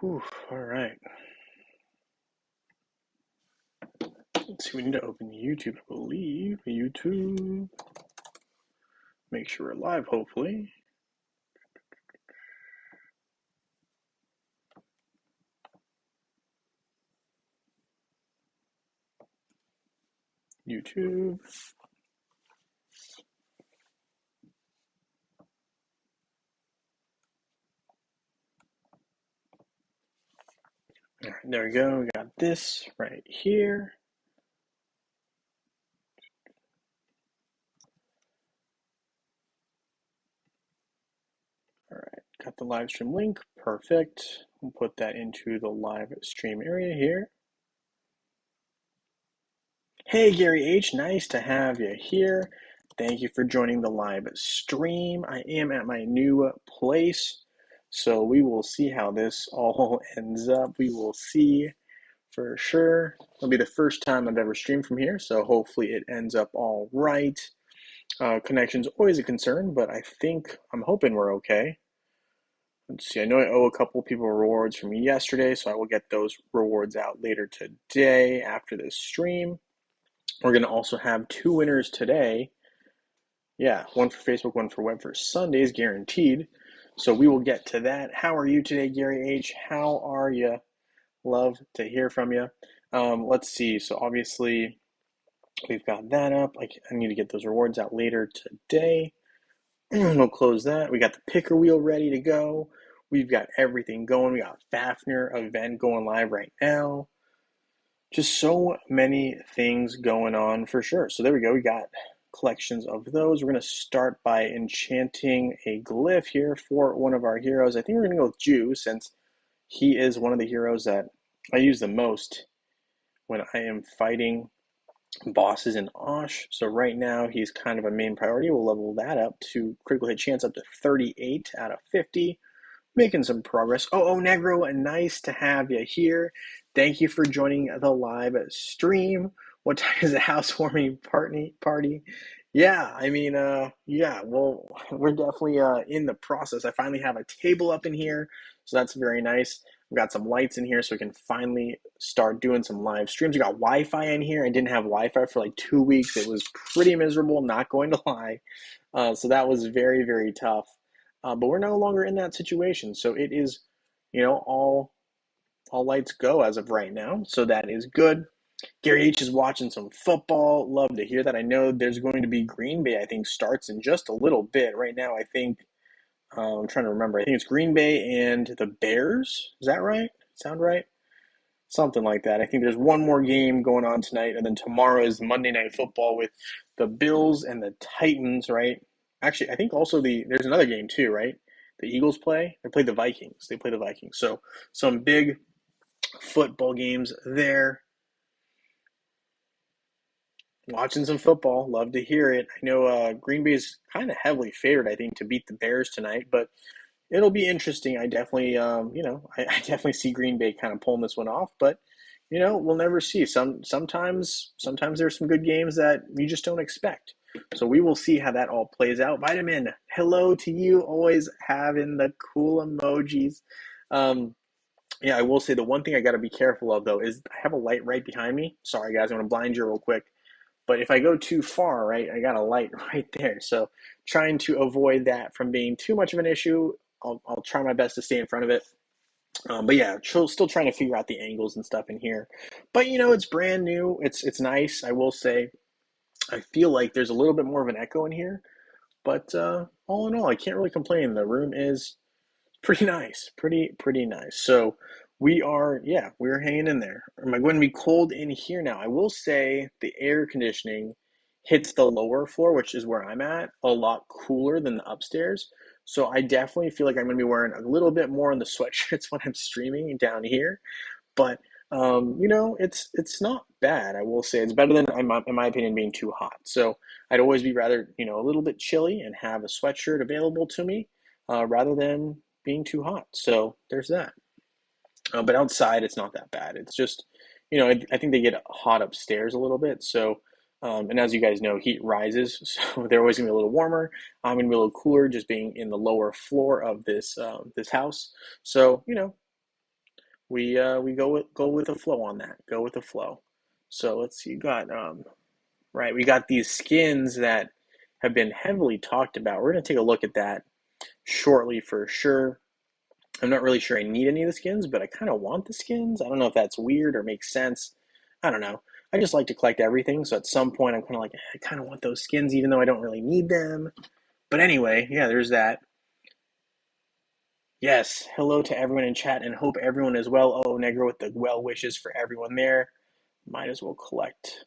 Whew, all right. Let's see, we need to open YouTube, I believe. YouTube. Make sure we're live, hopefully. YouTube. All right, there we go. We got this right here. All right, got the live stream link. Perfect. We'll put that into the live stream area here. Hey, Gary H. Nice to have you here. Thank you for joining the live stream. I am at my new place, so we will see how this all ends up. We will see for sure. It'll be the first time I've ever streamed from here, so hopefully it ends up all right. Connection's always a concern, but I'm hoping we're okay. Let's see, I know I owe a couple people rewards from yesterday, so I will get those rewards out later today after this stream. We're going to also have two winners today. Yeah, one for Facebook, one for Web for Sundays, guaranteed. So we will get to that. How are you today, Gary H? How are you? Love to hear from you. Let's see. So obviously we've got that up. I need to get those rewards out later today. We'll close that. We got the picker wheel ready to go. We've got everything going. We got Fafnir event going live right now. Just so many things going on for sure. So there we go. We got collections of those. We're going to start by enchanting a glyph here for one of our heroes. I think we're going to go with Jew, since he is one of the heroes that I use the most when I am fighting bosses in Osh. So right now he's kind of a main priority. We'll level that up to critical hit chance up to 38 out of 50. Making some progress. Oh, Negro, nice to have you here. Thank you for joining the live stream. What time is the housewarming party? Yeah, I mean, yeah, well, we're definitely in the process. I finally have a table up in here, so that's very nice. We've got some lights in here so we can finally start doing some live streams. We got Wi-Fi in here. I didn't have Wi-Fi for like 2 weeks. It was pretty miserable, not going to lie. So that was very, very tough. But we're no longer in that situation. So it is, all lights go as of right now. So that is good. Gary H is watching some football. Love to hear that. I know there's going to be Green Bay, I think, starts in just a little bit. Right now, I think, I'm trying to remember. I think it's Green Bay and the Bears. Is that right? Sound right? Something like that. I think there's one more game going on tonight, and then tomorrow is Monday Night Football with the Bills and the Titans, right? Actually, I think also there's another game too, right? The Eagles play. They play the Vikings. So some big football games there. Watching some football. Love to hear it. I know Green Bay's kind of heavily favored, I think, to beat the Bears tonight, but it'll be interesting. I definitely, I definitely see Green Bay kind of pulling this one off, but we'll never see. Sometimes there's some good games that you just don't expect. So we will see how that all plays out. Vitamin, hello to you. Always having the cool emojis. Yeah, I will say the one thing I got to be careful of though is I have a light right behind me. Sorry guys, I'm gonna blind you real quick. But if I go too far, right, I got a light right there. So trying to avoid that from being too much of an issue. I'll try my best to stay in front of it. But yeah, still trying to figure out the angles and stuff in here. But it's brand new. It's nice. I will say, I feel like there's a little bit more of an echo in here. But all in all, I can't really complain. The room is pretty nice, pretty nice. So we're hanging in there. Am I going to be cold in here now? I will say the air conditioning hits the lower floor, which is where I'm at, a lot cooler than the upstairs. So I definitely feel like I'm going to be wearing a little bit more on the sweatshirts when I'm streaming down here. But it's not bad. I will say it's better than, in my opinion, being too hot. So I'd always be rather a little bit chilly and have a sweatshirt available to me rather than being too hot. So there's that. But outside, it's not that bad. It's just, I think they get hot upstairs a little bit. So, and as you guys know, heat rises, so they're always gonna be a little warmer. I'm gonna be a little cooler, just being in the lower floor of this house. So, we go with the flow on that. Go with the flow. So let's see. You got right. We got these skins that have been heavily talked about. We're gonna take a look at that shortly for sure. I'm not really sure I need any of the skins, but I kind of want the skins. I don't know if that's weird or makes sense. I don't know. I just like to collect everything, so at some point I'm kind of like, I kind of want those skins even though I don't really need them. But anyway, yeah, there's that. Yes, hello to everyone in chat and hope everyone is well. Oh, Negro with the well wishes for everyone there. Might as well collect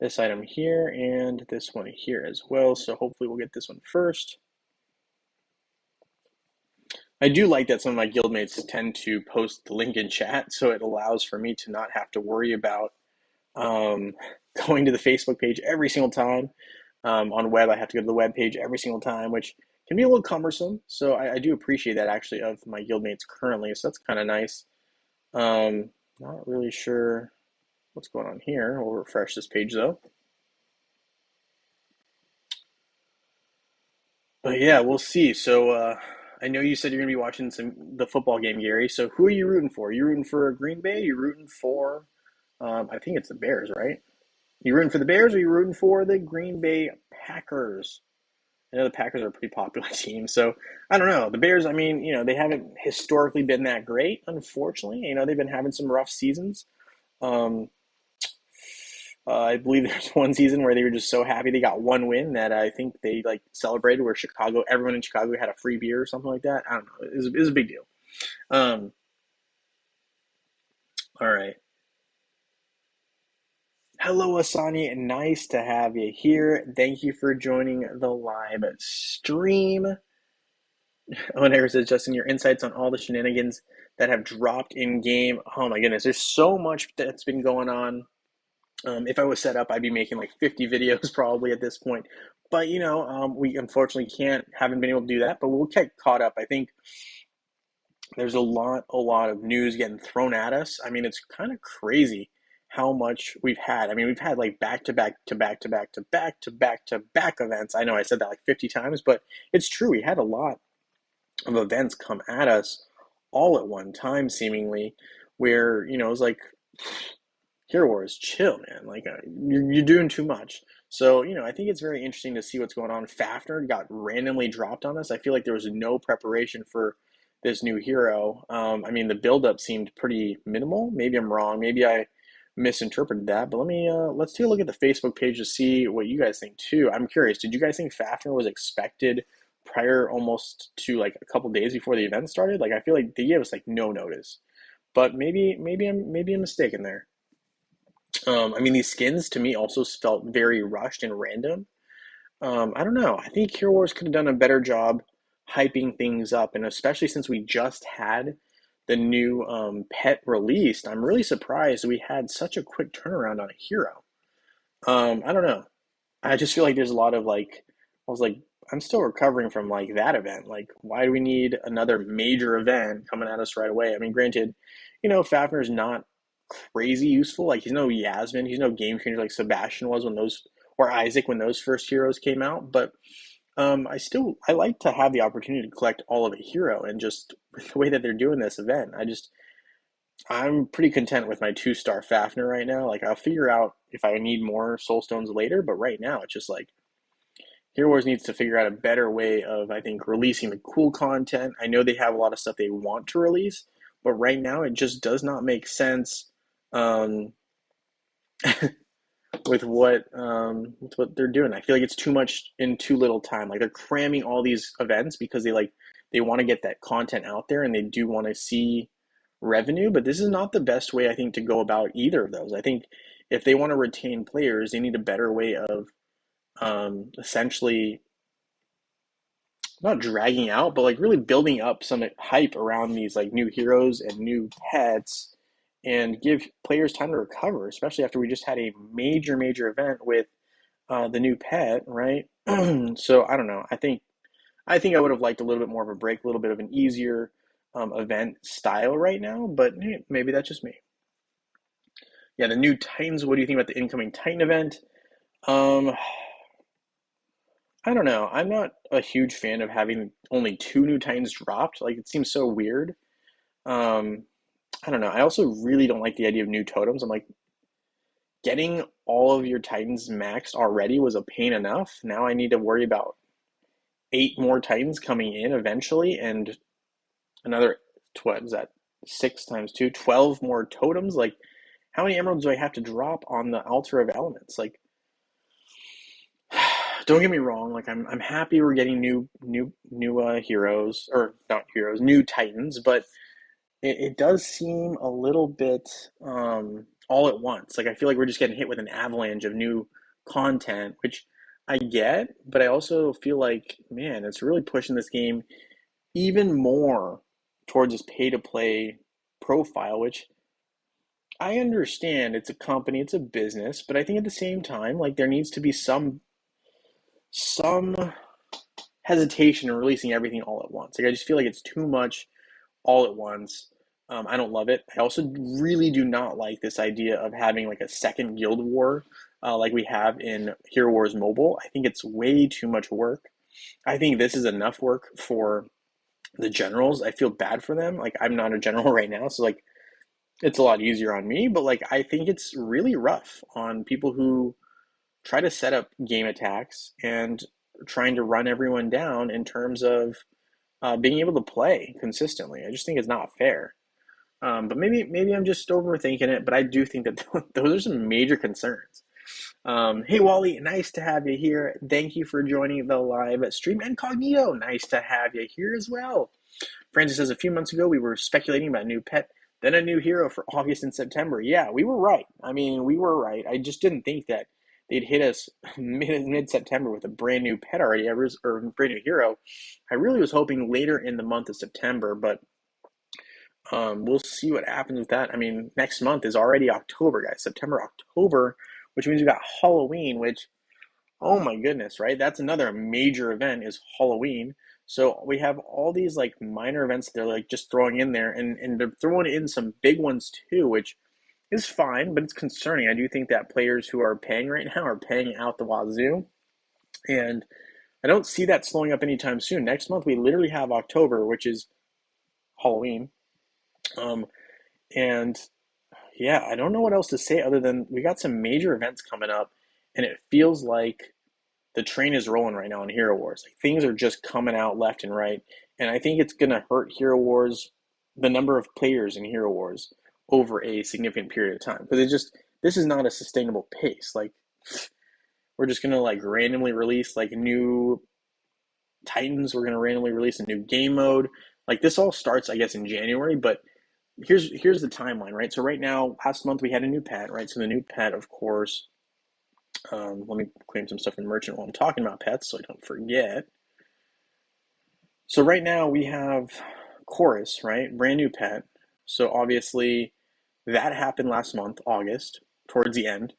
this item here and this one here as well. So hopefully we'll get this one first. I do like that some of my guildmates tend to post the link in chat, so it allows for me to not have to worry about um, going to the Facebook page every single time. On web, I have to go to the web page every single time, which can be a little cumbersome. So I do appreciate that actually of my guildmates currently. So that's kind of nice. Not really sure what's going on here. We'll refresh this page though. But yeah, we'll see. So I know you said you're gonna be watching the football game, Gary. So who are you rooting for? You rooting for Green Bay? You rooting for? I think it's the Bears, right? You rooting for the Bears or you rooting for the Green Bay Packers? I know the Packers are a pretty popular team, so I don't know. The Bears, I mean, they haven't historically been that great, unfortunately. They've been having some rough seasons. Um, I believe there's one season where they were just so happy they got one win that I think they like celebrated where everyone in Chicago had a free beer or something like that. I don't know. It was a big deal. Um, all right. Hello, Asani. Nice to have you here. Thank you for joining the live stream. Whenever says, Justin, your insights on all the shenanigans that have dropped in game. Oh my goodness, there's so much that's been going on. If I was set up, I'd be making like 50 videos probably at this point. But we unfortunately haven't been able to do that. But we'll get caught up. I think there's a lot of news getting thrown at us. I mean, it's kind of crazy how much we've had. I mean, we've had like back to back to back to back to back to back to back events. I know I said that like 50 times, but it's true. We had a lot of events come at us all at one time, seemingly, where it was like, Hero Wars, chill, man. Like you're doing too much. So I think it's very interesting to see what's going on. Fafnir got randomly dropped on us. I feel like there was no preparation for this new hero. I mean, the buildup seemed pretty minimal. Maybe I'm wrong. Maybe I misinterpreted that. But let's take a look at the Facebook page to see what you guys think too. I'm curious. Did you guys think Fafnir was expected prior almost to like a couple days before the event started? Like I feel like they gave us like no notice. But maybe I'm mistaken there. I mean, these skins to me also felt very rushed and random. I don't know. I think Hero Wars could have done a better job hyping things up, and especially since we just had the new pet released, I'm really surprised we had such a quick turnaround on a hero. I don't know. I just feel like there's a lot of like, I was like, I'm still recovering from like that event. Like, why do we need another major event coming at us right away? I mean, granted, Fafner's not crazy useful. Like, he's no Yasmin, he's no game changer like Sebastian was when those, or Isaac when those first heroes came out. But I like to have the opportunity to collect all of a hero, and just the way that they're doing this event, I'm pretty content with my 2-star Fafnir right now. Like, I'll figure out if I need more soul stones later, but right now it's just like Hero Wars needs to figure out a better way of, I think, releasing the cool content. I know they have a lot of stuff they want to release, but right now it just does not make sense um, with what they're doing. I feel like it's too much in too little time. Like they're cramming all these events because they want to get that content out there and they do want to see revenue, but this is not the best way I think to go about either of those. I think if they want to retain players, they need a better way of essentially not dragging out, but like really building up some hype around these like new heroes and new pets and give players time to recover, especially after we just had a major, major event with the new pet, right? So I don't know. I think I would have liked a little bit more of a break, a little bit of an easier event style right now, but hey, maybe that's just me. Yeah, the new Titans. What do you think about the incoming Titan event? Um, I don't know. I'm not a huge fan of having only two new Titans dropped. Like it seems so weird. I don't know. I also really don't like the idea of new totems. I'm like, getting all of your Titans maxed already was a pain enough. Now I need to worry about 8 more Titans coming in eventually, and another, what is that? 6 times 2, 12 more totems. Like, how many emeralds do I have to drop on the altar of elements? Like, don't get me wrong. Like, I'm happy we're getting new heroes, or not heroes, new Titans, but it does seem a little bit all at once. Like, I feel like we're just getting hit with an avalanche of new content, which I get, but I also feel like, man, it's really pushing this game even more towards this pay to play profile, which I understand it's a company, it's a business, but I think at the same time, like, there needs to be some hesitation in releasing everything all at once. Like, I just feel like it's too much all at once. I don't love it. I also really do not like this idea of having like a second guild war, like we have in Hero Wars Mobile. I think it's way too much work. I think this is enough work for the generals. I feel bad for them. Like, I'm not a general right now, so like it's a lot easier on me. But like, I think it's really rough on people who try to set up game attacks and trying to run everyone down in terms of being able to play consistently. I just think it's not fair. But maybe I'm just overthinking it. But I do think that those are some major concerns. Hey Wally, nice to have you here. Thank you for joining the live stream. Incognito, nice to have you here as well. Francis says a few months ago we were speculating about a new pet, then a new hero for August and September. Yeah, we were right. I mean, we were right. I just didn't think that they'd hit us mid September with a brand new pet already, or brand new hero. I really was hoping later in the month of September, but we'll see what happens with that. I mean, next month is already October, guys. September, October, which means we got Halloween, which, oh my goodness, right? That's another major event is Halloween. So we have all these like minor events they're like just throwing in there, and they're throwing in some big ones too, which is fine, but it's concerning. I do think that players who are paying right now are paying out the wazoo, and I don't see that slowing up anytime soon. Next month we literally have October, which is Halloween. Um, and yeah, I don't know what else to say other than we got some major events coming up, and it feels like the train is rolling right now in Hero Wars. Like, things are just coming out left and right, and I think it's gonna hurt Hero Wars, the number of players in Hero Wars over a significant period of time, because this is not a sustainable pace. Like, we're just gonna like randomly release like new Titans. We're gonna randomly release a new game mode. Like, this all starts, I guess, in January, but here's the timeline, right? So right now, last month we had a new pet, right? So the new pet, of course, let me claim some stuff in merchant while I'm talking about pets, so I don't forget. So right now we have Chorus, right? Brand new pet. So obviously that happened last month, August, towards the end.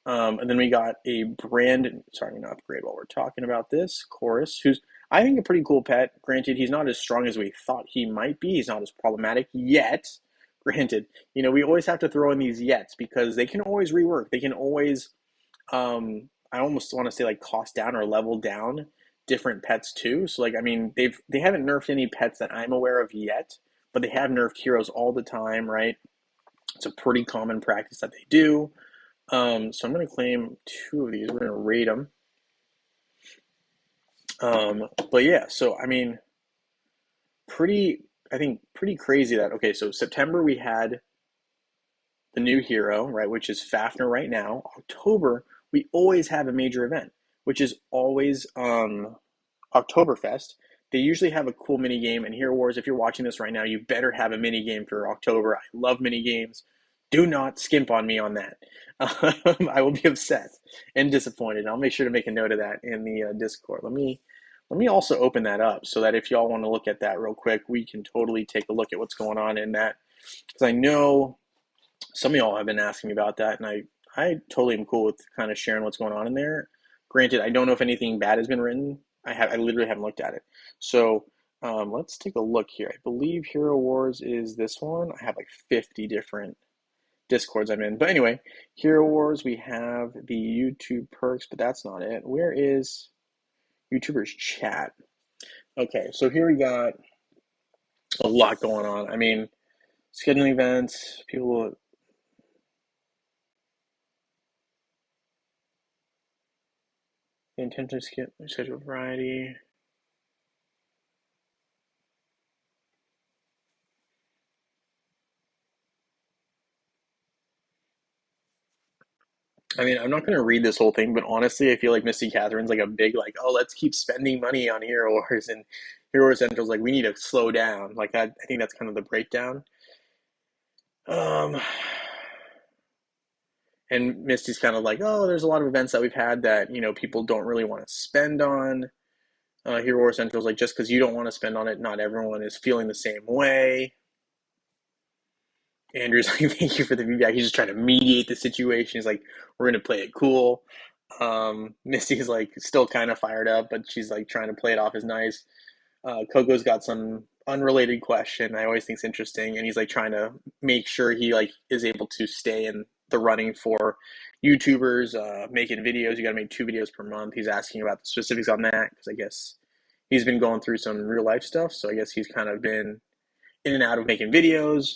And then we got a sorry, I'm going to upgrade while we're talking about this. Chorus, who's, I think, a pretty cool pet. Granted, he's not as strong as we thought he might be. He's not as problematic yet. Granted, we always have to throw in these yets because they can always rework. They can always, I almost want to say like cost down or level down different pets too. So like, I mean, they haven't nerfed any pets that I'm aware of yet, but they have nerfed heroes all the time, right? It's a pretty common practice that they do. So I'm going to claim 2 of these. We're going to rate them. But yeah, so I mean, I think pretty crazy that, okay, so September we had the new hero, right, which is Fafnir right now. October, we always have a major event, which is always Oktoberfest. They usually have a cool mini game, and Hero Wars, if you're watching this right now, you better have a mini game for October. I love mini games. Do not skimp on me on that. I will be upset and disappointed. I'll make sure to make a note of that in the Discord. Let me also open that up so that if y'all want to look at that real quick, we can totally take a look at what's going on in that, because I know some of y'all have been asking me about that, and I totally am cool with kind of sharing what's going on in there. Granted, I don't know if anything bad has been written. I literally haven't looked at it. So let's take a look here. I believe Hero Wars is this one. I have like 50 different Discords I'm in. But anyway, Hero Wars, we have the YouTube perks, but that's not it. Where is YouTubers chat? Okay, so here we got a lot going on. I mean, Scheduling events, people. The intention to schedule variety. I mean, I'm not going to read this whole thing, but honestly, I feel like Misty Catherine's like a big, like, oh, let's keep spending money on Hero Wars, and Hero Wars Central's like, we need to slow down. Like that, I think that's kind of the breakdown. Um, and Misty's kind of like, oh, there's a lot of events that we've had that, people don't really want to spend on. Hero Wars Central's like, just because you don't want to spend on it, not everyone is feeling the same way. Andrew's like, thank you for the feedback. He's just trying to mediate the situation. He's like, we're going to play it cool. Misty's like still kind of fired up, but she's like trying to play it off as nice. Coco's got some unrelated question I always think is interesting, and he's like trying to make sure he like is able to stay in the running for YouTubers making videos. You got to make 2 videos per month. He's asking about the specifics on that because I guess he's been going through some real life stuff, so I guess he's kind of been in and out of making videos.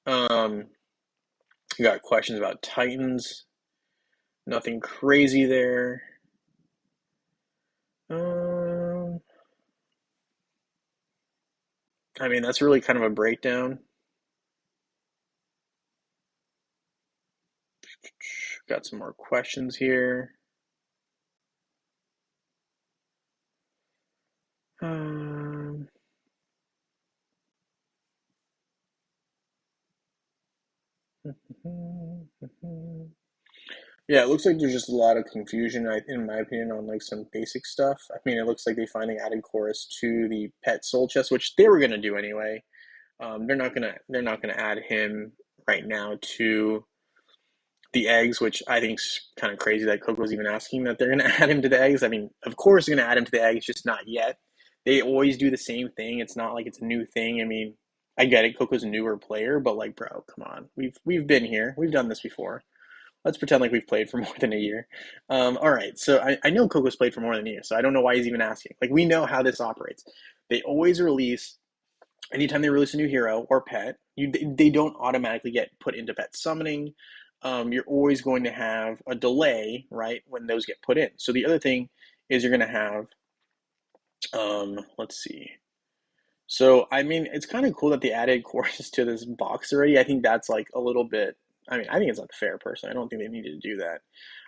You got questions about Titans. Nothing crazy there. Um, I mean, that's really kind of a breakdown. Got some more questions here. Um, yeah, it looks like there's just a lot of confusion, in my opinion, on like some basic stuff. I mean, it looks like they finally added Chorus to the pet soul chest, which they were gonna do anyway. They're not gonna add him right now to the eggs, which I think is kind of crazy that Coco's even asking that they're going to add him to the eggs. I mean, of course they're going to add him to the eggs, just not yet. They always do the same thing. It's not like it's a new thing. I mean, I get it. Coco's a newer player, but like, bro, come on. We've been here. We've done this before. Let's pretend like we've played for more than a year. All right. So I know Coco's played for more than a year, so I don't know why he's even asking. Like, we know how this operates. They always release anytime they release a new hero or pet, they don't automatically get put into pet summoning. You're always going to have a delay, right, when those get put in. So the other thing is you're going to have, let's see. So I mean, it's kind of cool that they added courses to this box already. I think that's like a little bit. I mean, I think it's unfair, personally. I don't think they needed to do that.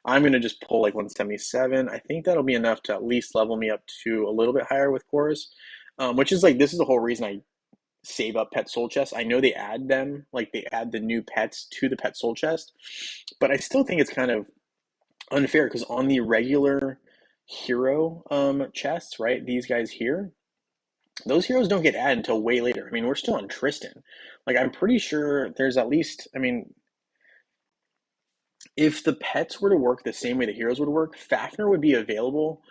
I'm gonna just pull like 177. I think that'll be enough to at least level me up to a little bit higher with chorus, which is like this is the whole reason I save up pet soul chests. I know they add them, like they add the new pets to the pet soul chest, but I still think it's kind of unfair because on the regular hero chests, right? These guys here, those heroes don't get added until way later. I mean, we're still on Tristan. Like I'm pretty sure there's at least, I mean, if the pets were to work the same way the heroes would work, Fafnir would be available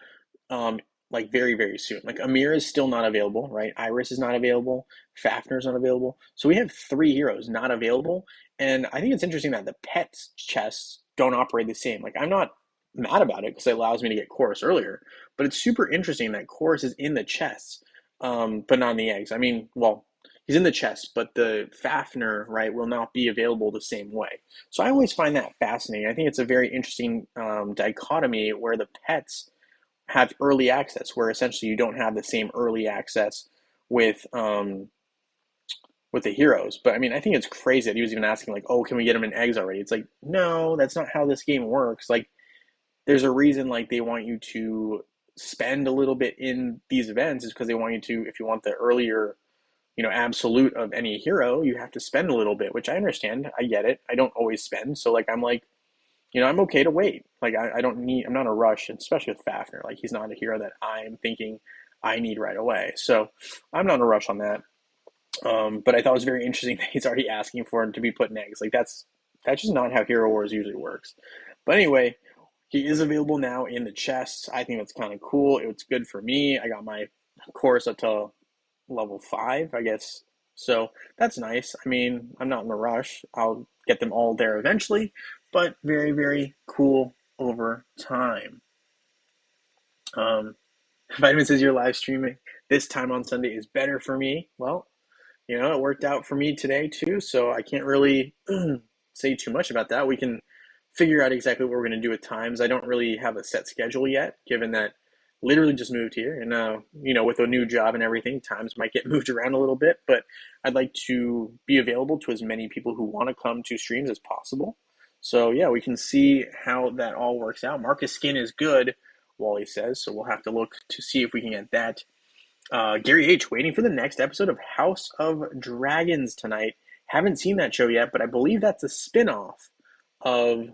um, like very, very soon. Like Amir is still not available, right? Iris is not available. Fafner's not available. So we have 3 heroes not available. And I think it's interesting that the pets chests don't operate the same. Like I'm not mad about it because it allows me to get chorus earlier. But it's super interesting that chorus is in the chests, but not in the eggs. I mean, well, he's in the chest, but the Fafner, right, will not be available the same way. So I always find that fascinating. I think it's a very interesting dichotomy where the pets have early access, where essentially you don't have the same early access with the heroes. But I mean, I think it's crazy that he was even asking like, "Oh, can we get them in eggs already?" It's like, no, that's not how this game works. Like, there's a reason like they want you to spend a little bit in these events is because they want you to, if you want the earlier, absolute of any hero, you have to spend a little bit, which I understand. I get it. I don't always spend, so like I'm like, I'm okay to wait. Like I don't need. I'm not in a rush, especially with Fafner. Like he's not a hero that I'm thinking I need right away. So I'm not in a rush on that. But I thought it was very interesting that he's already asking for him to be put in eggs. Like that's just not how Hero Wars usually works. But anyway, he is available now in the chests. I think that's kind of cool. It's good for me. I got my course up to level 5, I guess. So that's nice. I mean, I'm not in a rush. I'll get them all there eventually, but very, very cool over time. Vitamin says you're live streaming this time on Sunday is better for me. Well, it worked out for me today too, so I can't really say too much about that. We can figure out exactly what we're going to do with times. I don't really have a set schedule yet, given that literally just moved here, and with a new job and everything, times might get moved around a little bit. But I'd like to be available to as many people who want to come to streams as possible. So yeah, we can see how that all works out. Marcus Skin is good, Wally says, so we'll have to look to see if we can get that. Gary H. waiting for the next episode of House of Dragons tonight. Haven't seen that show yet, but I believe that's a spin-off of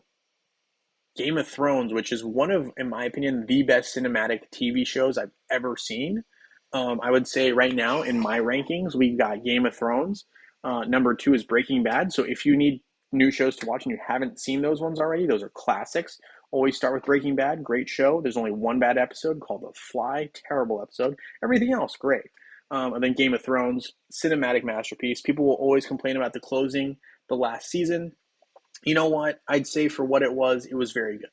Game of Thrones, which is one of, in my opinion, the best cinematic TV shows I've ever seen. I would say right now in my rankings, we got Game of Thrones. Number two is Breaking Bad. So if you need new shows to watch and you haven't seen those ones already, those are classics. Always start with Breaking Bad. Great show. There's only one bad episode called The Fly. Terrible episode. Everything else, great. And then Game of Thrones, cinematic masterpiece. People will always complain about the closing, the last season. You know what? I'd say for what it was very good.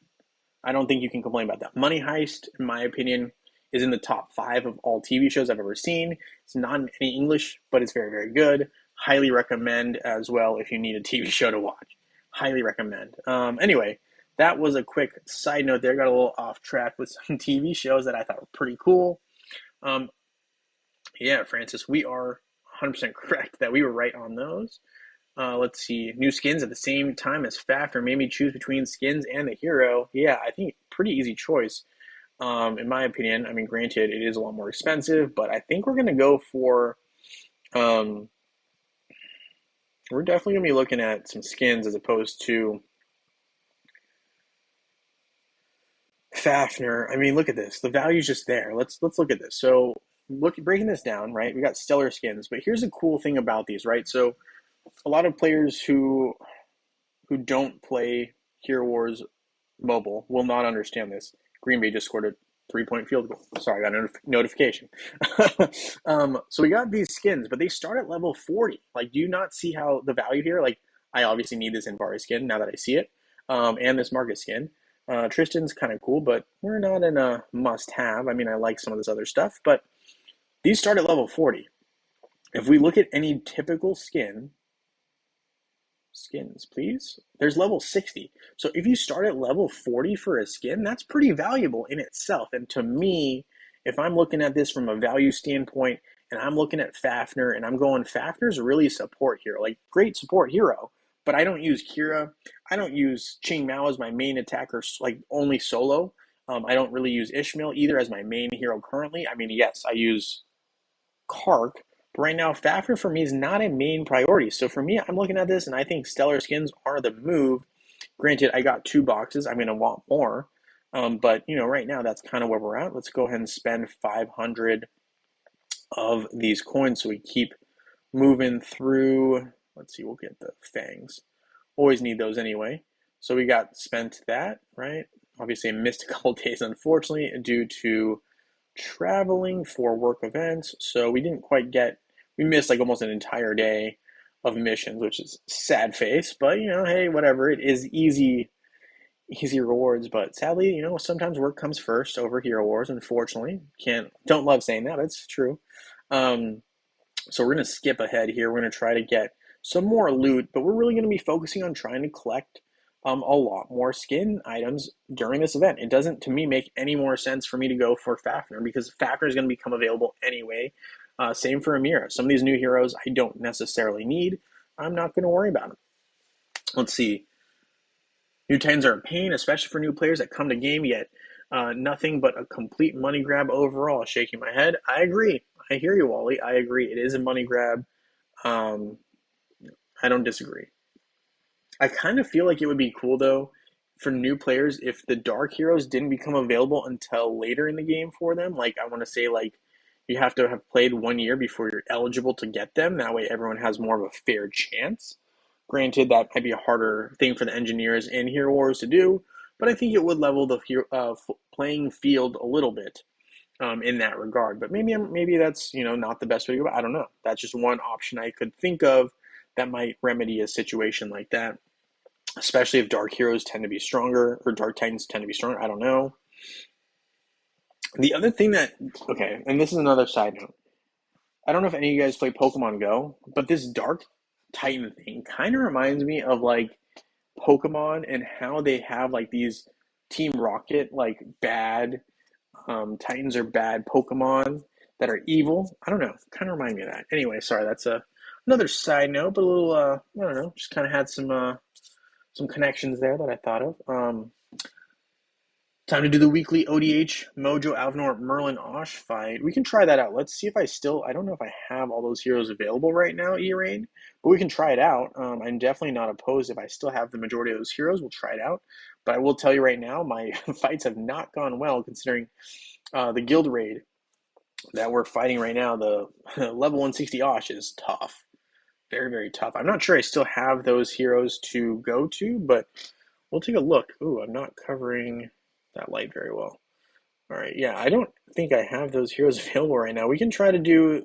I don't think you can complain about that. Money Heist, in my opinion, is in the top 5 of all TV shows I've ever seen. It's not in any English, but it's very, very good. Highly recommend as well if you need a TV show to watch. Highly recommend. Anyway, that was a quick side note there. Got a little off track with some TV shows that I thought were pretty cool. Yeah, Francis, we are 100% correct that we were right on those. Let's see. New skins at the same time as Fafner made me choose between skins and the hero. Yeah, I think pretty easy choice. In my opinion, I mean, granted, it is a lot more expensive, but I think we're going to go for. We're definitely going to be looking at some skins as opposed to Fafner. I mean, look at this. The value's just there. Let's look at this. So, breaking this down, right? We got stellar skins, but here's the cool thing about these, right? So, a lot of players who don't play Hero Wars Mobile will not understand this. Green Bay just scored a 3-point field goal. Sorry, I got a notification. So we got these skins, but they start at level 40. Like, do you not see how the value here? Like, I obviously need this Invari skin now that I see it, and this Marcus skin. Tristan's kind of cool, but we're not in a must-have. I mean, I like some of this other stuff, but these start at level 40. If we look at any typical skins, please. There's level 60. So if you start at level 40 for a skin, that's pretty valuable in itself. And to me, if I'm looking at this from a value standpoint and I'm looking at Fafner and I'm going, Fafner's really a support hero, like great support hero, but I don't use Kira. I don't use Ching Mao as my main attacker, like only solo. I don't really use Ishmael either as my main hero currently. I mean, yes, I use Kark, but right now, Fafner for me is not a main priority. So for me, I'm looking at this and I think stellar skins are the move. Granted, I got 2 boxes. I'm going to want more. But, right now, that's kind of where we're at. Let's go ahead and spend 500 of these coins so we keep moving through. Let's see, we'll get the fangs. Always need those anyway. So we got spent that, right? Obviously, I missed a couple days, unfortunately, due to traveling for work events, so we missed like almost an entire day of missions, which is sad face, but hey, whatever, it is easy rewards, but sadly, sometimes work comes first over Hero Wars, unfortunately. Don't love saying that, but it's true. So we're going to skip ahead here. We're going to try to get some more loot, but we're really going to be focusing on trying to collect a lot more skin items during this event. It doesn't, to me, make any more sense for me to go for Fafner because Fafner is going to become available anyway. Same for Amira. Some of these new heroes I don't necessarily need. I'm not going to worry about them. Let's see. New Titans are a pain, especially for new players that come to game yet. Nothing but a complete money grab overall. Shaking my head. I agree. I hear you, Wally. I agree. It is a money grab. I don't disagree. I kind of feel like it would be cool, though, for new players if the Dark Heroes didn't become available until later in the game for them. Like, I want to say, like, you have to have played 1 year before you're eligible to get them. That way everyone has more of a fair chance. Granted, that might be a harder thing for the engineers in Hero Wars to do, but I think it would level the playing field a little bit in that regard. But maybe that's not the best way to go. I don't know. That's just one option I could think of that might remedy a situation like that. Especially if Dark Heroes tend to be stronger, or Dark Titans tend to be stronger. I don't know. The other thing and this is another side note. I don't know if any of you guys play Pokemon Go, but this Dark Titan thing kind of reminds me of like Pokemon and how they have like these Team Rocket like bad Titans are bad Pokemon that are evil. I don't know. Kind of remind me of that. Anyway, sorry, that's another side note, but a little I don't know, just kind of had some connections there that I thought of. Time to do the weekly ODH Mojo Alvinor Merlin Osh fight. We can try that out. Let's see if I don't know if I have all those heroes available right now, E-Rain, but we can try it out. I'm definitely not opposed if I still have the majority of those heroes. We'll try it out. But I will tell you right now, my fights have not gone well considering the guild raid that we're fighting right now. The level 160 Osh is tough. Very, very tough. I'm not sure I still have those heroes to go to, but we'll take a look. Ooh, I'm not covering that light very well. All right, yeah, I don't think I have those heroes available right now. We can try to do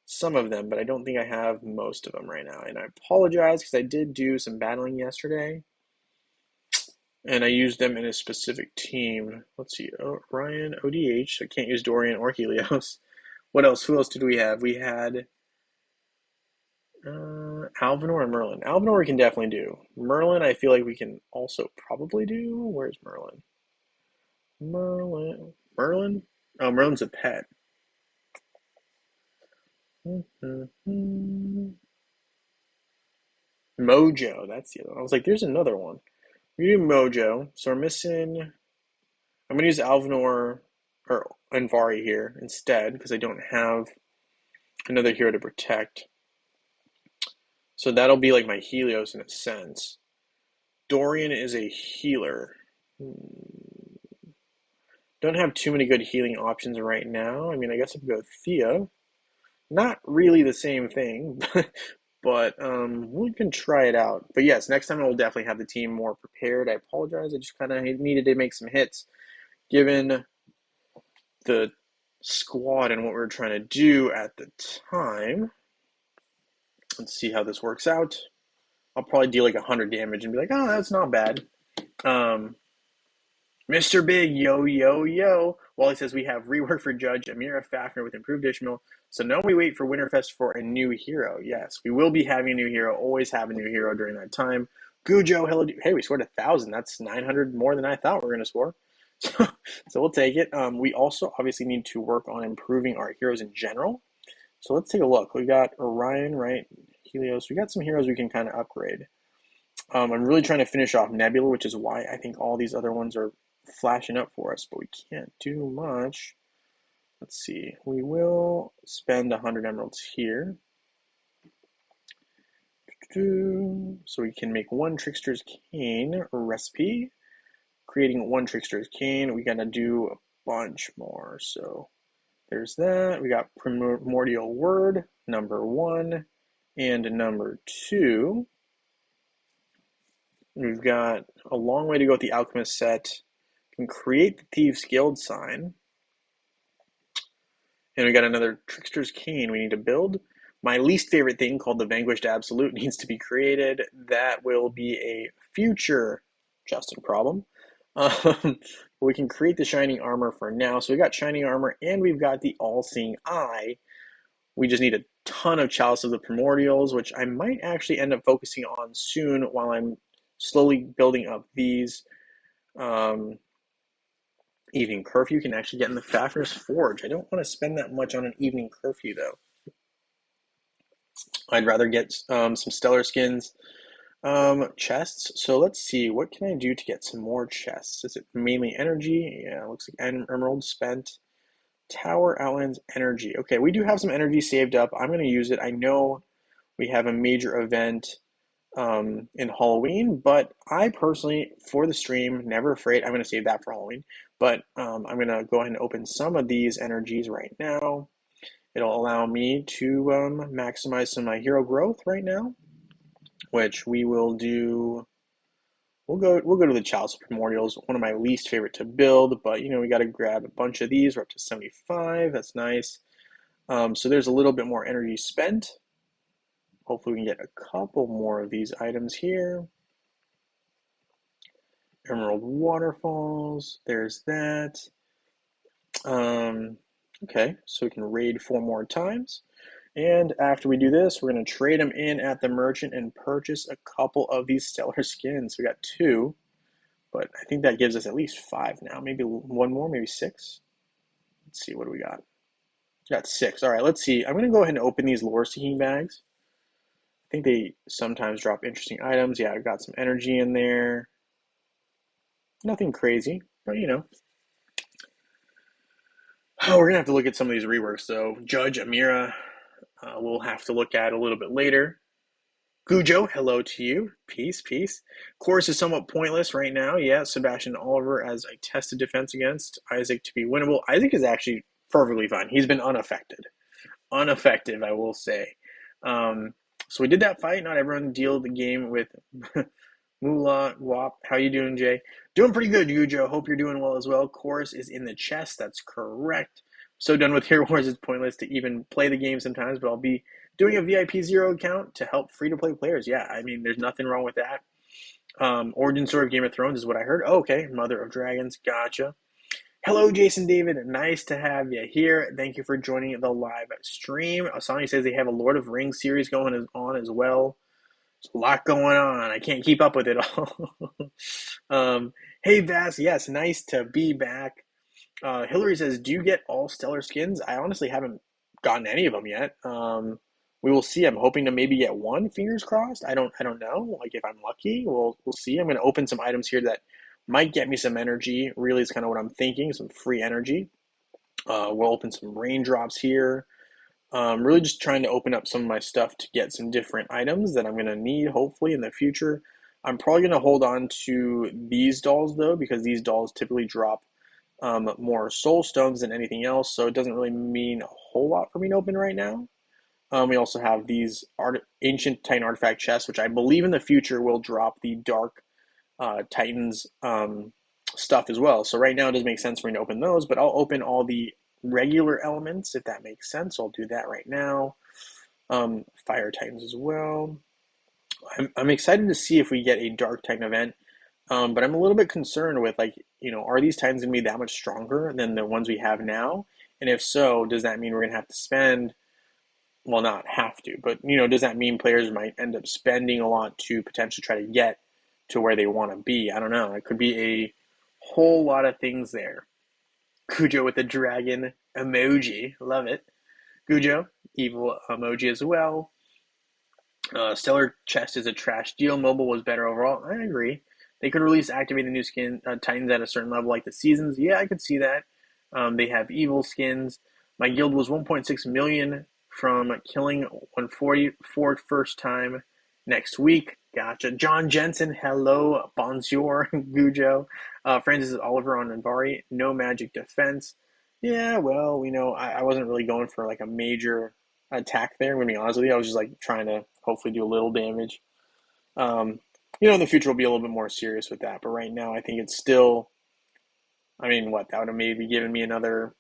some of them, but I don't think I have most of them right now. And I apologize because I did do some battling yesterday, and I used them in a specific team. Let's see, Ryan, ODH. I can't use Dorian or Helios. What else? Who else did we have? We had Alvinor and Merlin. Alvinor we can definitely do. Merlin, I feel like we can also probably do. Where's Merlin? Merlin? Oh, Merlin's a pet. Mojo, that's the other one. I was like, there's another one. We do Mojo, so we're missing. I'm gonna use Alvinor or Anvari here instead because I don't have another hero to protect. So that'll be like my Helios in a sense. Dorian is a healer. Don't have too many good healing options right now. I mean, I guess I could go Thea. Not really the same thing, but we can try it out. But yes, next time I will definitely have the team more prepared. I apologize. I just kind of needed to make some hits given the squad and what we were trying to do at the time. Let's see how this works out. I'll probably deal like 100 damage and be like, oh, that's not bad. Mr. Big, yo, yo, yo. Wally says we have rework for Judge Amira Fafner with improved Ishmael. So now we wait for Winterfest for a new hero. Yes, we will be having a new hero. Always have a new hero during that time. Gujo, hello. Hey, we scored 1,000. That's 900 more than I thought we were going to score. So we'll take it. We also obviously need to work on improving our heroes in general. So let's take a look. We got Orion, right? Helios. We got some heroes we can kind of upgrade. I'm really trying to finish off Nebula, which is why I think all these other ones are flashing up for us, but we can't do much. Let's see. We will spend 100 emeralds here. So we can make one Trickster's Cane recipe. Creating one Trickster's Cane, we gotta do a bunch more. So there's that. We got Primordial Word, number 1, and number 2. We've got a long way to go with the Alchemist set. We can create the Thieves Guild sign. And we got another Trickster's Cane we need to build. My least favorite thing called the Vanquished Absolute needs to be created. That will be a future Justin problem. We can create the Shining Armor for now. So we got Shining Armor and we've got the All-Seeing Eye. We just need a ton of Chalice of the Primordials, which I might actually end up focusing on soon while I'm slowly building up these. Evening Curfew can actually get in the Fafner's Forge. I don't want to spend that much on an Evening Curfew, though. I'd rather get some Stellar Skins chests. So let's see. What can I do to get some more chests? Is it mainly energy? Yeah, it looks like Emerald spent. Tower Outlands energy. Okay, we do have some energy saved up. I'm going to use it. I know we have a major event in Halloween, but I personally, for the stream, never afraid. I'm going to save that for Halloween, but I'm going to go ahead and open some of these energies right now. It'll allow me to maximize some of my hero growth right now, which we will do. We'll go to the Chalice of Primordials, one of my least favorite to build, but you know we got to grab a bunch of these. We're up to 75. That's nice. So there's a little bit more energy spent. Hopefully we can get a couple more of these items here. Emerald Waterfalls, there's that. Okay, so we can raid 4 more times. And after we do this, we're going to trade them in at the merchant and purchase a couple of these stellar skins. We got 2, but I think that gives us at least 5 now. Maybe one more, maybe 6. Let's see, what do we got? We got 6. All right, let's see. I'm going to go ahead and open these lore seeking bags. I think they sometimes drop interesting items. Yeah, I've got some energy in there. Nothing crazy, but you know. Oh, we're going to have to look at some of these reworks, though. Judge, Amira, we'll have to look at a little bit later. Gujo, hello to you. Peace, peace. Chorus is somewhat pointless right now. Yeah, Sebastian Oliver as I tested defense against. Isaac to be winnable. Isaac is actually perfectly fine. He's been unaffected. Unaffected, I will say. So we did that fight. Not everyone deal the game with Moolah Guap. How you doing, Jay? Doing pretty good, Gujo. Hope you're doing well as well. Chorus is in the chest. That's correct. So done with Hero Wars, it's pointless to even play the game sometimes, but I'll be doing a VIP Zero account to help free-to-play players. Yeah, I mean, there's nothing wrong with that. Origin Story of Game of Thrones is what I heard. Oh, okay, Mother of Dragons, gotcha. Hello, Jason David. Nice to have you here. Thank you for joining the live stream. Asani says they have a Lord of Rings series going on as well. There's a lot going on. I can't keep up with it all. Hey, Vass. Yes, nice to be back. Hillary says, do you get all stellar skins? I honestly haven't gotten any of them yet. We will see. I'm hoping to maybe get one. Fingers crossed. I don't know. Like if I'm lucky, we'll see. I'm going to open some items here that might get me some energy. Really, is kind of what I'm thinking. Some free energy. We'll open some raindrops here. Really just trying to open up some of my stuff to get some different items that I'm going to need hopefully in the future. I'm probably going to hold on to these dolls though, because these dolls typically drop more soul stones than anything else, so it doesn't really mean a whole lot for me to open right now. We also have these ancient Titan artifact chests, which I believe in the future will drop the Dark Titans stuff as well. So right now it doesn't make sense for me to open those, but I'll open all the regular elements if that makes sense. So I'll do that right now. Fire Titans as well. I'm excited to see if we get a Dark Titan event. But I'm a little bit concerned with are these Titans going to be that much stronger than the ones we have now? And if so, does that mean we're going to have to spend, well, not have to, but, does that mean players might end up spending a lot to potentially try to get to where they want to be? I don't know. It could be a whole lot of things there. Cujo with the dragon emoji. Love it. Gujo, evil emoji as well. Stellar Chest is a trash deal. Mobile was better overall. I agree. They could release activating new skin Titans at a certain level, like the seasons. Yeah, I could see that. They have evil skins. My guild was 1.6 million from killing 140 for first time next week. Gotcha. John Jensen, hello. Bonjour, Gujo. Francis Oliver on Anvari. No magic defense. Yeah, well, I wasn't really going for like a major attack there. I'm going to be honest with you. I was just like trying to hopefully do a little damage. In the future we'll be a little bit more serious with that. But right now I think it's still, that would have maybe given me another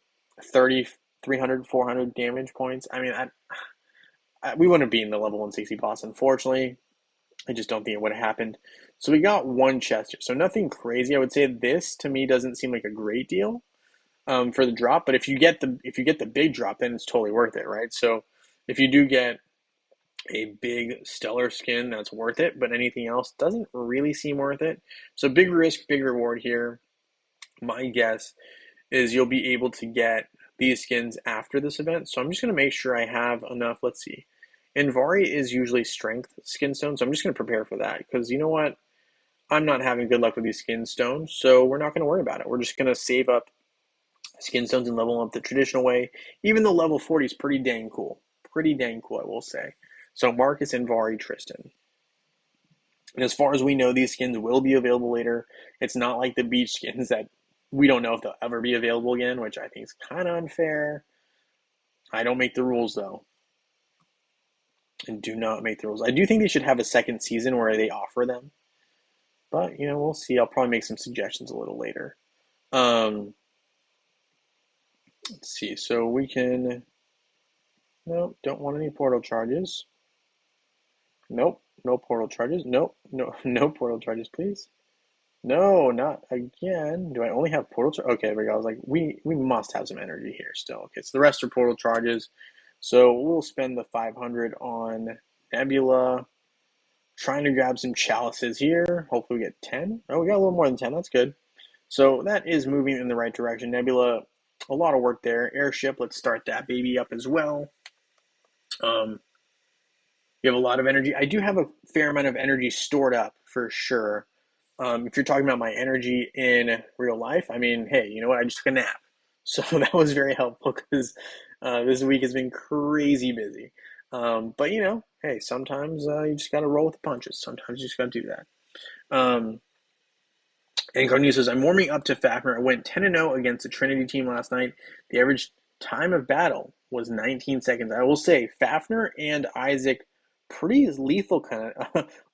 30, 300, 400 damage points. We wouldn't have beaten the level 160 boss, unfortunately. I just don't think it would have happened. So we got one chest here. So nothing crazy. I would say this to me doesn't seem like a great deal for the drop. But if you get the big drop, then it's totally worth it, right? So if you do get a big stellar skin, that's worth it, but anything else doesn't really seem worth it. So big risk, big reward here. My guess is you'll be able to get these skins after this event. So I'm just going to make sure I have enough. Let's see. Invari is usually strength skin stone, so I'm just going to prepare for that because you know what? I'm not having good luck with these skin stones, so we're not going to worry about it. We're just going to save up skin stones and level up the traditional way, even though level 40 is pretty dang cool. Pretty dang cool, I will say. So Marcus, Invari, Tristan. And as far as we know, these skins will be available later. It's not like the beach skins that we don't know if they'll ever be available again, which I think is kind of unfair. I don't make the rules, though. And do not make the rules. I do think they should have a second season where they offer them. But, we'll see. I'll probably make some suggestions a little later. Let's see. So we can... No, don't want any portal charges. Nope. No portal charges. Nope. No portal charges, please. No, not again. Do I only have portal charges? Okay, there we go. I was like, we must have some energy here still. Okay, so the rest are portal charges. So we'll spend the 500 on Nebula. Trying to grab some chalices here. Hopefully we get 10. Oh, we got a little more than 10. That's good. So that is moving in the right direction. Nebula, a lot of work there. Airship, let's start that baby up as well. You have a lot of energy. I do have a fair amount of energy stored up for sure. If you're talking about my energy in real life, I mean, hey, you know what? I just took a nap. So that was very helpful because this week has been crazy busy. But, hey, sometimes you just got to roll with the punches. Sometimes you just got to do that. And Cornelius says, I'm warming up to Fafner. I went 10-0 against the Trinity team last night. The average time of battle was 19 seconds. I will say, Fafner and Isaac, pretty lethal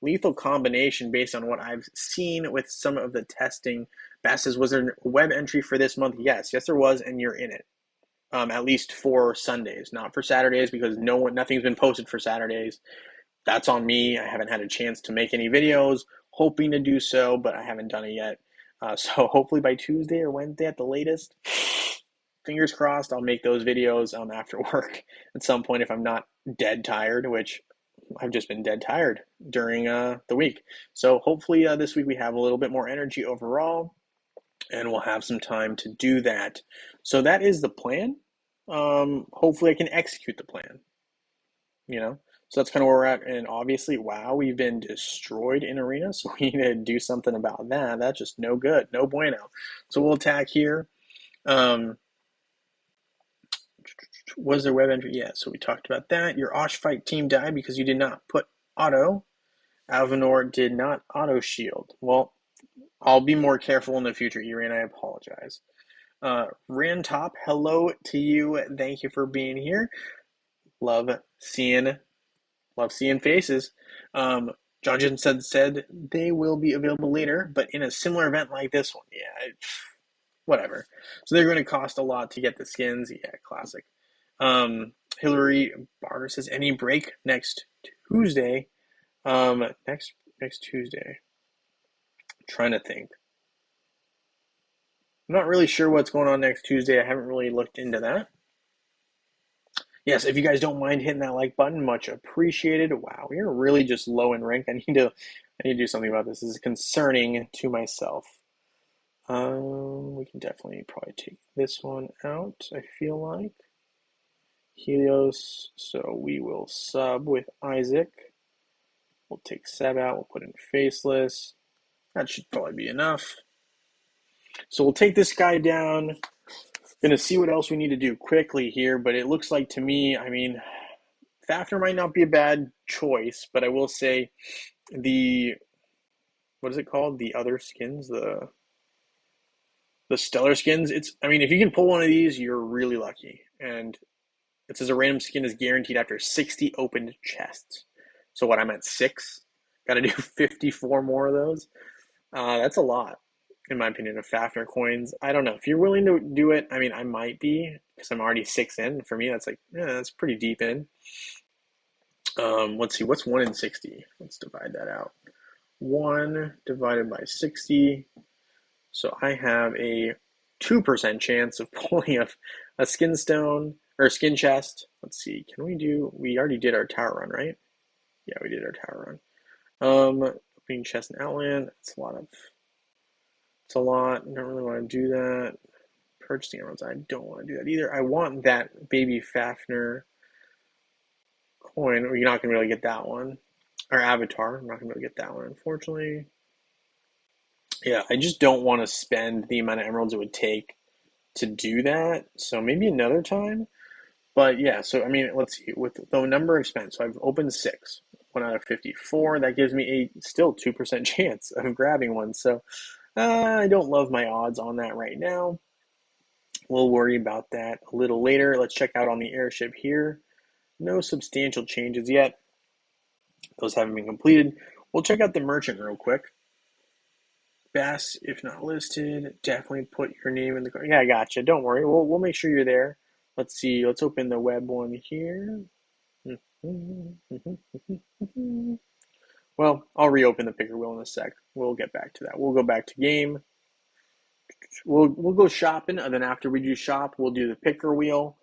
lethal combination based on what I've seen with some of the testing. Bass says, was there a web entry for this month? Yes, there was, and you're in it. At least for Sundays, not for Saturdays, because nothing's been posted for Saturdays. That's on me. I haven't had a chance to make any videos, hoping to do so, but I haven't done it yet. So hopefully by Tuesday or Wednesday at the latest, fingers crossed, I'll make those videos after work at some point if I'm not dead tired, which I've just been dead tired during the week. So hopefully this week we have a little bit more energy overall, and we'll have some time to do that. So that is the plan. Hopefully I can execute the plan, So that's kind of where we're at. And obviously, wow, we've been destroyed in arena. So we need to do something about that. That's just no good. No bueno. So we'll attack here. Was there web entry? Yeah, so we talked about that. Your Osh fight team died because you did not put auto. Alvanor did not auto shield. Well, I'll be more careful in the future, Iran. I apologize. Rantop, hello to you. Thank you for being here. Love seeing faces. John Jensen said they will be available later, but in a similar event like this one. Yeah, whatever. So they're going to cost a lot to get the skins. Yeah, classic. Hillary Barter says any break next Tuesday. Next Tuesday. I'm trying to think. I'm not really sure what's going on next Tuesday. I haven't really looked into that. Yes, if you guys don't mind hitting that like button, much appreciated. Wow, we are really just low in rank. I need to do something about this. This is concerning to myself. We can definitely probably take this one out, I feel like. Helios, so we will sub with Isaac. We'll take Seb out, we'll put in Faceless. That should probably be enough. So we'll take this guy down. Gonna see what else we need to do quickly here, but it looks like to me, I mean, Fafner might not be a bad choice, but I will say what is it called? The other skins, the stellar skins. If you can pull one of these, you're really lucky. And it says a random skin is guaranteed after 60 opened chests. So what, I'm at 6? Got to do 54 more of those. That's a lot, in my opinion, of Fafner coins. I don't know. If you're willing to do it, I might be, because I'm already 6 in. For me, that's that's pretty deep in. Let's see, what's 1 in 60? Let's divide that out. 1 divided by 60. So I have a 2% chance of pulling a skin stone or a skin chest. Let's see, we already did our tower run, right? Yeah, we did our tower run. Opening chest and outland, it's a lot. I don't really want to do that. Purchasing emeralds, I don't want to do that either. I want that baby Fafner coin. You're not going to really get that one. Or avatar, I'm not going to really get that one, unfortunately. Yeah, I just don't want to spend the amount of emeralds it would take to do that. So maybe another time. But yeah, so let's see. With the number of spent, so I've opened 6, 1 out of 54. That gives me a still 2% chance of grabbing one. So I don't love my odds on that right now. We'll worry about that a little later. Let's check out on the airship here. No substantial changes yet. Those haven't been completed. We'll check out the merchant real quick. Bass, if not listed, definitely put your name in the card. Yeah, I gotcha. Don't worry. We'll make sure you're there. Let's see. Let's open the web one here. Well, I'll reopen the picker wheel in a sec. We'll get back to that. We'll go back to game. We'll go shopping, and then after we do shop, we'll do the picker wheel.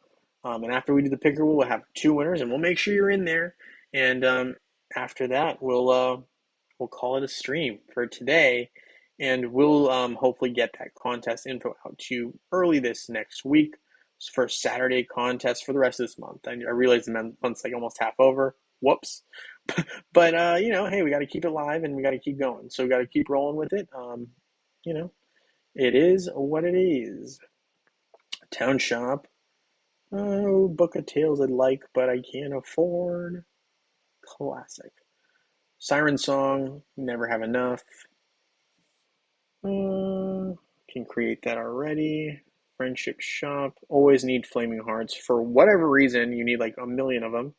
And after we do the picker, we'll have 2 winners, and we'll make sure you're in there. And after that, we'll call it a stream for today, and we'll hopefully get that contest info out to you early this next week for Saturday contest for the rest of this month. I realize the month's like almost half over. Whoops. But hey, we got to keep it live and we got to keep going. So we got to keep rolling with it. It is what it is. Town shop. Oh, book of tales I'd like, but I can't afford. Classic. Siren song. Never have enough. Can create that already. Friendship shop. Always need flaming hearts. For whatever reason, you need like a million of them.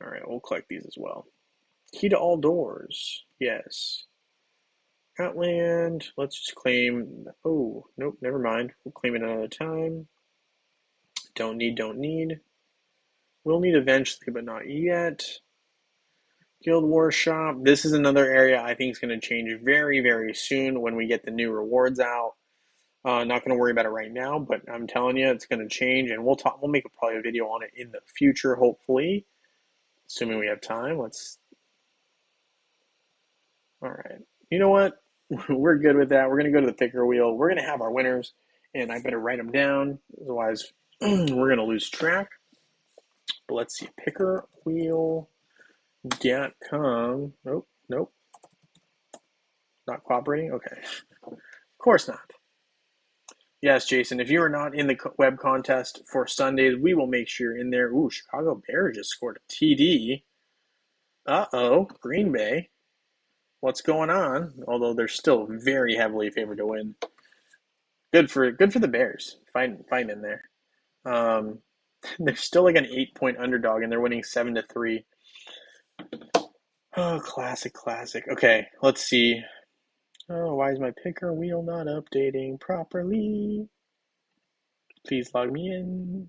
All right, we'll collect these as well. Key to all doors. Yes. Outland. Let's just claim. Oh, nope, never mind. We'll claim it another time. Don't need. We'll need eventually, but not yet. Guild War Shop. This is another area I think is going to change very, very soon when we get the new rewards out. Not going to worry about it right now, but I'm telling you, it's going to change, and we'll make probably a video on it in the future, hopefully, assuming we have time. All right. You know what? We're good with that. We're going to go to the picker wheel. We're going to have our winners, and I better write them down. Otherwise, we're going to lose track. But let's see. Pickerwheel.com. Nope. Not cooperating? Okay. Of course not. Yes, Jason, if you are not in the web contest for Sundays, we will make sure you're in there. Ooh, Chicago Bears just scored a TD. Uh-oh, Green Bay. What's going on? Although they're still very heavily favored to win. Good for the Bears. Fighting in there. They're still like an 8-point underdog, and they're winning 7-3. Oh, classic. Okay, let's see. Oh, why is my picker wheel not updating properly? Please log me in.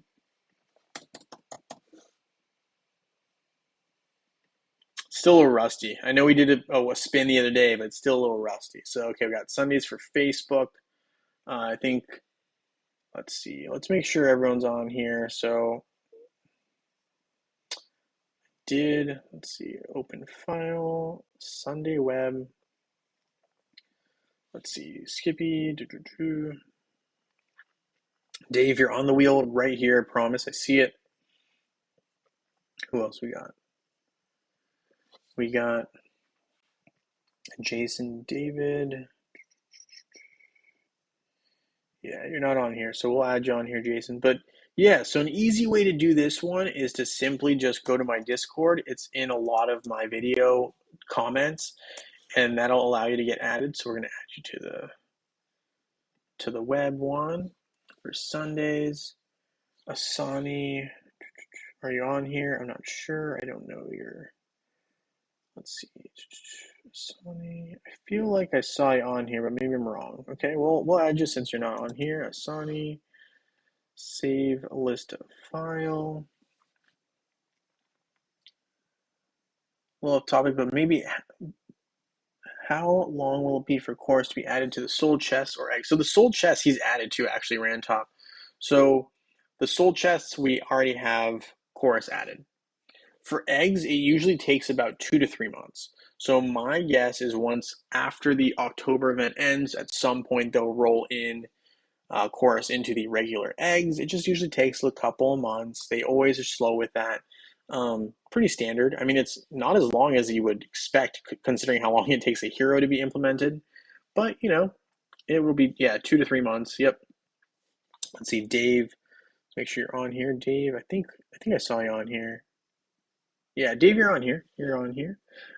Still a little rusty. I know we did a spin the other day, but it's still a little rusty. So, okay, we got Sundays for Facebook. I think, let's see. Let's make sure everyone's on here. So, let's see, open file, Sunday web. Let's see, Skippy. Dave, you're on the wheel right here. I promise. I see it. Who else we got? We got Jason, David. Yeah, you're not on here, so we'll add you on here, Jason. But yeah, so an easy way to do this one is to simply just go to my Discord. It's in a lot of my video comments, and that'll allow you to get added. So we're going to add you to the web one for Sundays. Asani, are you on here? I'm not sure. I don't know your. Let's see. Asani, I feel like I saw you on here, but maybe I'm wrong. Okay, well, we'll add you since you're not on here. Asani, save a list of file. Well, off topic, but maybe how long will it be for Chorus to be added to the soul chest or egg? So the soul chest he's added to actually ran top. So the soul chests we already have Chorus added. For eggs, it usually takes about 2 to 3 months. So my guess is once after the October event ends, at some point they'll roll in Chorus into the regular eggs. It just usually takes a couple of months. They always are slow with that. Pretty standard. I mean, it's not as long as you would expect considering how long it takes a hero to be implemented. But, it will be, 2 to 3 months. Yep. Let's see, Dave. Let's make sure you're on here, Dave. I think I saw you on here. Yeah, Dave, you're on here.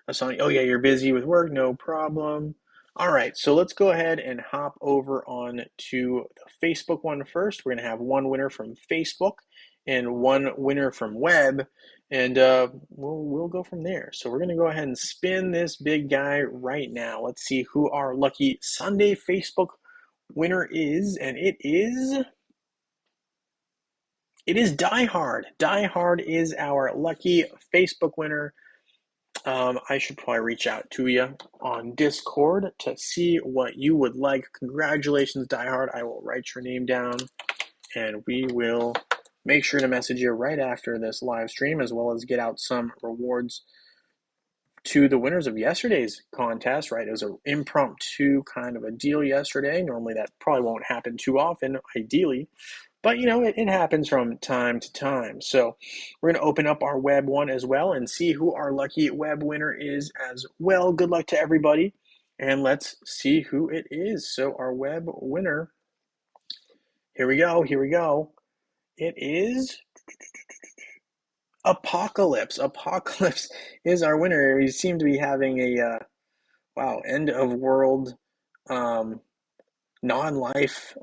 I saw you. Oh, yeah, you're busy with work. No problem. All right, so let's go ahead and hop over on to the Facebook one first. We're going to have one winner from Facebook and one winner from web, and we'll go from there. So we're going to go ahead and spin this big guy right now. Let's see who our lucky Sunday Facebook winner is, and it is Die Hard. Die Hard is our lucky Facebook winner. I should probably reach out to you on Discord to see what you would like. Congratulations, Die Hard. I will write your name down, and we will make sure to message you right after this live stream, as well as get out some rewards to the winners of yesterday's contest, right? It was an impromptu kind of a deal yesterday. Normally that probably won't happen too often, ideally, but it happens from time to time. So we're going to open up our web one as well and see who our lucky web winner is as well. Good luck to everybody, and let's see who it is. So our web winner, here we go, here we go. It is Apocalypse. Apocalypse is our winner. We seem to be having a wow, end of world um, non-life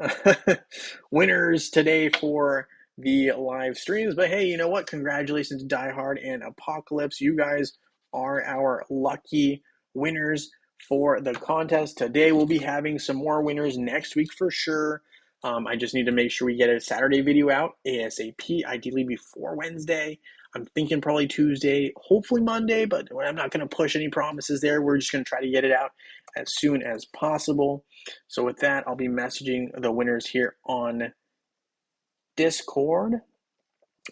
winners today for the live streams. But hey, you know what? Congratulations to Die Hard and Apocalypse. You guys are our lucky winners for the contest. Today we'll be having some more winners next week for sure. I just need to make sure we get a Saturday video out ASAP, ideally before Wednesday. I'm thinking probably Tuesday, hopefully Monday, but I'm not going to push any promises there. We're just going to try to get it out as soon as possible. So with that, I'll be messaging the winners here on Discord.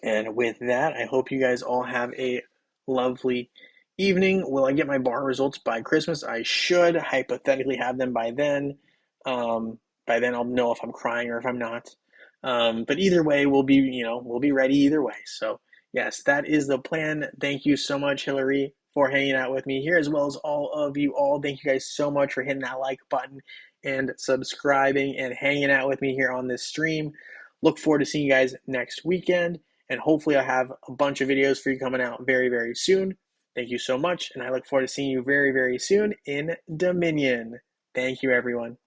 And with that, I hope you guys all have a lovely evening. Will I get my bar results by Christmas? I should hypothetically have them by then. By then, I'll know if I'm crying or if I'm not. But either way, we'll be ready either way. So yes, that is the plan. Thank you so much, Hillary, for hanging out with me here, as well as all of you all. Thank you guys so much for hitting that like button and subscribing and hanging out with me here on this stream. Look forward to seeing you guys next weekend, and hopefully I'll have a bunch of videos for you coming out very, very soon. Thank you so much, and I look forward to seeing you very, very soon in Dominion. Thank you, everyone.